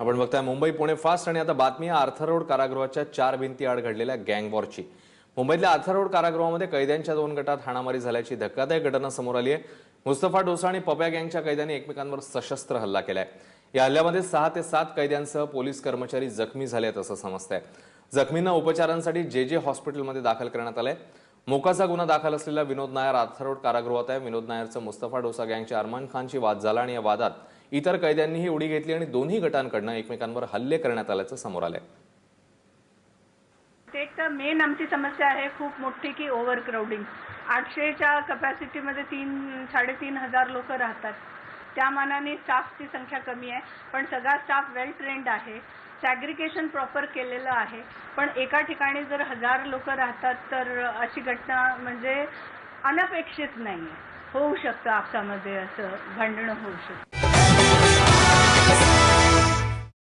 आपण बघताय मुंबई पुणे फास्ट आणि आता बातमी आर्थर रोड कारागृहाच्या 4 भिंती आड घडलेल्या गँगवॉरची। मुंबईतल्या आर्थर रोड कारागृहामध्ये कैद्यांच्या 2 गटात हाणामारी झाल्याची धक्कादायक घटना समोर आली आहे। मुस्तफा डोसा आणि पप्या गँगच्या कैद्यांनी एकमेकांवर सशस्त्र हल्ला केलाय। या हल्ल्यामध्ये 6 ते 7 कैद्यांसह पोलीस कर्मचारी जखमी झाले असं समजतंय। जखमींना उपचारांसाठी जे हॉस्पिटलमध्ये दाखल करण्यात आलंय। मोकाचा गुन्हा दाखल असलेला विनोद नायर आर्थर रोड कारागृहात आहे। विनोद नायरचं मुस्तफा डोसा गँगच्या अरमान खानशी वाद झाला आणि या वादात इतर कैद्यांनीही उडी घेतली आणि दोन्ही गटांकडून एकमेकांवर हल्ले करण्यात आल्याचं समोर आलंय। एक तर मेन आमची समस्या आहे खूप मोठी की ओव्हर क्राउडिंग। 800च्या कॅपॅसिटीमध्ये 3,500 लोक राहतात। त्या मानाने स्टाफची संख्या कमी आहे, पण सगळा स्टाफ वेल ट्रेंड आहे। सॅग्रिगेशन प्रॉपर केलेलं आहे, पण एका ठिकाणी जर 1000 लोक राहतात तर अशी घटना म्हणजे अनपेक्षित नाही होऊ शकतं। आपसामध्ये असं भांडणं होऊ शकतं।